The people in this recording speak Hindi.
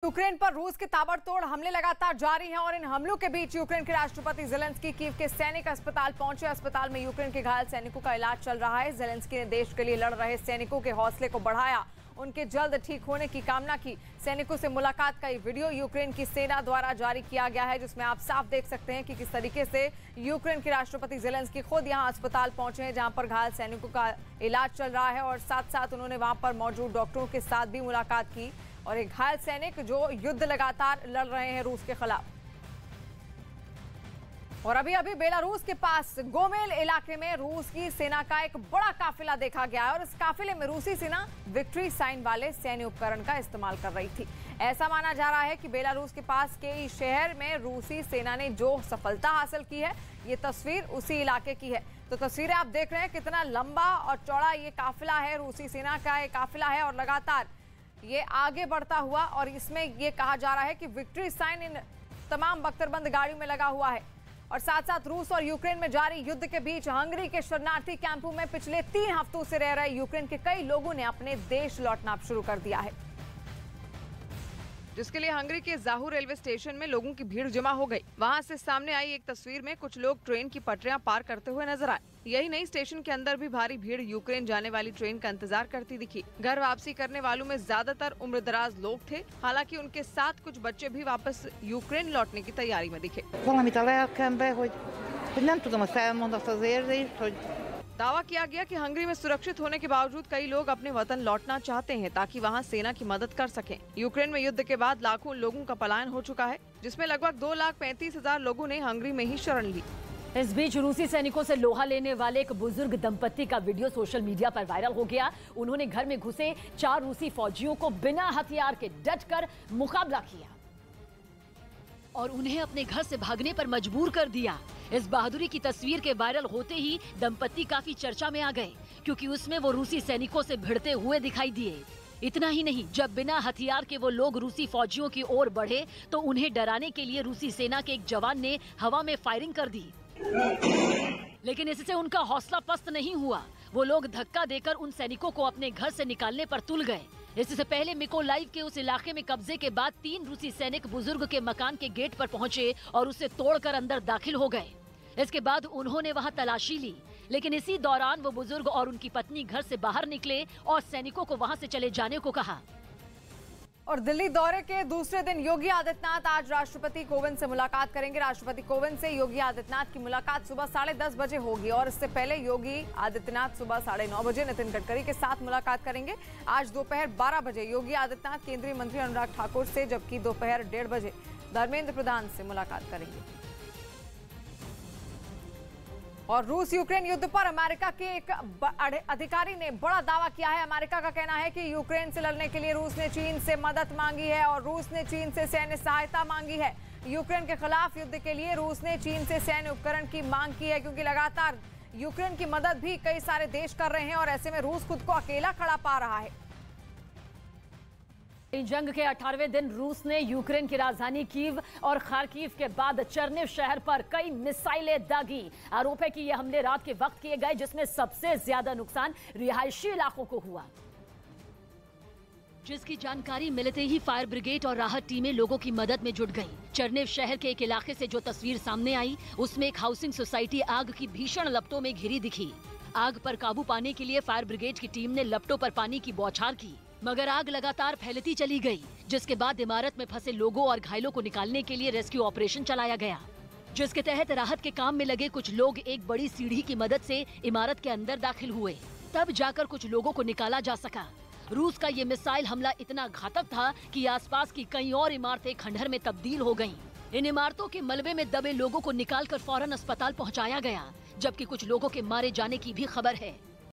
यूक्रेन पर रूस के ताबड़तोड़ हमले लगातार जारी हैं और इन हमलों के बीच यूक्रेन के राष्ट्रपति जेलेंस्की कीव के सैनिक अस्पताल पहुंचे। अस्पताल में यूक्रेन के घायल सैनिकों का इलाज चल रहा है। जेलेंस्की ने देश के लिए लड़ रहे सैनिकों के हौसले को बढ़ाया, उनके जल्द ठीक होने की कामना की। सैनिकों से मुलाकात का ये वीडियो यूक्रेन की सेना द्वारा जारी किया गया है, जिसमें आप साफ देख सकते हैं कि किस तरीके से यूक्रेन के राष्ट्रपति जेलेंस्की खुद यहां अस्पताल पहुंचे हैं, जहां पर घायल सैनिकों का इलाज चल रहा है और साथ साथ उन्होंने वहां पर मौजूद डॉक्टरों के साथ भी मुलाकात की। और एक घायल सैनिक जो युद्ध लगातार लड़ रहे हैं रूस के खिलाफ। और अभी बेलारूस के पास गोमेल इलाके में रूस की सेना का एक बड़ा काफिला देखा गया है और इस काफिले में रूसी सेना विक्ट्री साइन वाले सैन्य उपकरण का इस्तेमाल कर रही थी। ऐसा माना जा रहा है कि बेलारूस के पास के शहर में रूसी सेना ने जो सफलता हासिल की है, ये तस्वीर उसी इलाके की है। तो तस्वीरें आप देख रहे हैं, कितना लंबा और चौड़ा ये काफिला है, रूसी सेना का ये काफिला है और लगातार ये आगे बढ़ता हुआ। और इसमें ये कहा जा रहा है कि विक्ट्री साइन इन तमाम बख्तरबंद गाड़ियों में लगा हुआ है। और साथ साथ रूस और यूक्रेन में जारी युद्ध के बीच हंगरी के शरणार्थी कैंपों में पिछले 3 हफ्तों से रह रहे यूक्रेन के कई लोगों ने अपने देश लौटना शुरू कर दिया है, जिसके लिए हंगरी के जाहू रेलवे स्टेशन में लोगों की भीड़ जमा हो गई। वहां से सामने आई एक तस्वीर में कुछ लोग ट्रेन की पटरियां पार करते हुए नजर आए। यही नहीं, स्टेशन के अंदर भी भारी भीड़ यूक्रेन जाने वाली ट्रेन का इंतजार करती दिखी। घर वापसी करने वालों में ज्यादातर उम्रदराज लोग थे, हालांकि उनके साथ कुछ बच्चे भी वापस यूक्रेन लौटने की तैयारी में दिखे। दावा किया गया कि हंगरी में सुरक्षित होने के बावजूद कई लोग अपने वतन लौटना चाहते हैं ताकि वहां सेना की मदद कर सकें। यूक्रेन में युद्ध के बाद लाखों लोगों का पलायन हो चुका है, जिसमें लगभग 2,35,000 लोगों ने हंगरी में ही शरण ली। इस बीच रूसी सैनिकों से लोहा लेने वाले एक बुजुर्ग दंपत्ति का वीडियो सोशल मीडिया पर वायरल हो गया। उन्होंने घर में घुसे 4 रूसी फौजियों को बिना हथियार के डटकर मुकाबला किया और उन्हें अपने घर से भागने पर मजबूर कर दिया। इस बहादुरी की तस्वीर के वायरल होते ही दंपत्ति काफी चर्चा में आ गए, क्योंकि उसमें वो रूसी सैनिकों से भिड़ते हुए दिखाई दिए। इतना ही नहीं, जब बिना हथियार के वो लोग रूसी फौजियों की ओर बढ़े तो उन्हें डराने के लिए रूसी सेना के एक जवान ने हवा में फायरिंग कर दी, लेकिन इससे उनका हौसला पस्त नहीं हुआ। वो लोग धक्का देकर उन सैनिकों को अपने घर से निकालने पर तुल गए। इससे पहले मिकोलाइव के उस इलाके में कब्जे के बाद 3 रूसी सैनिक बुजुर्ग के मकान के गेट पर पहुंचे और उसे तोड़कर अंदर दाखिल हो गए। इसके बाद उन्होंने वहां तलाशी ली, लेकिन इसी दौरान वो बुजुर्ग और उनकी पत्नी घर से बाहर निकले और सैनिकों को वहां से चले जाने को कहा। और दिल्ली दौरे के दूसरे दिन योगी आदित्यनाथ आज राष्ट्रपति कोविंद से मुलाकात करेंगे। राष्ट्रपति कोविंद से योगी आदित्यनाथ की मुलाकात सुबह 10:30 बजे होगी और इससे पहले योगी आदित्यनाथ सुबह 9:30 बजे नितिन गडकरी के साथ मुलाकात करेंगे। आज दोपहर 12 बजे योगी आदित्यनाथ केंद्रीय मंत्री अनुराग ठाकुर से, जबकि दोपहर 1:30 बजे धर्मेंद्र प्रधान से मुलाकात करेंगे। और रूस यूक्रेन युद्ध पर अमेरिका के एक अधिकारी ने बड़ा दावा किया है। अमेरिका का कहना है कि यूक्रेन से लड़ने के लिए रूस ने चीन से मदद मांगी है और रूस ने चीन से सैन्य सहायता मांगी है। यूक्रेन के खिलाफ युद्ध के लिए रूस ने चीन से सैन्य उपकरण की मांग की है, क्योंकि लगातार यूक्रेन की मदद भी कई सारे देश कर रहे हैं और ऐसे में रूस खुद को अकेला खड़ा पा रहा है। जंग के 18वें दिन रूस ने यूक्रेन की राजधानी कीव और खार्किव के बाद चर्निव शहर पर कई मिसाइलें दागी। आरोप है कि ये हमले रात के वक्त किए गए, जिसमें सबसे ज्यादा नुकसान रिहायशी इलाकों को हुआ। जिसकी जानकारी मिलते ही फायर ब्रिगेड और राहत टीमें लोगों की मदद में जुट गईं। चर्निव शहर के एक इलाके से जो तस्वीर सामने आई, उसमें एक हाउसिंग सोसाइटी आग की भीषण लपटों में घिरी दिखी। आग पर काबू पाने के लिए फायर ब्रिगेड की टीम ने लपटों पर पानी की बौछार की, मगर आग लगातार फैलती चली गई, जिसके बाद इमारत में फंसे लोगों और घायलों को निकालने के लिए रेस्क्यू ऑपरेशन चलाया गया, जिसके तहत राहत के काम में लगे कुछ लोग एक बड़ी सीढ़ी की मदद से इमारत के अंदर दाखिल हुए। तब जाकर कुछ लोगों को निकाला जा सका। रूस का ये मिसाइल हमला इतना घातक था कि आसपास की कई और इमारतें खंडहर में तब्दील हो गयी। इन इमारतों के मलबे में दबे लोगों को निकालकर फौरन अस्पताल पहुँचाया गया, जबकि कुछ लोगों के मारे जाने की भी खबर है।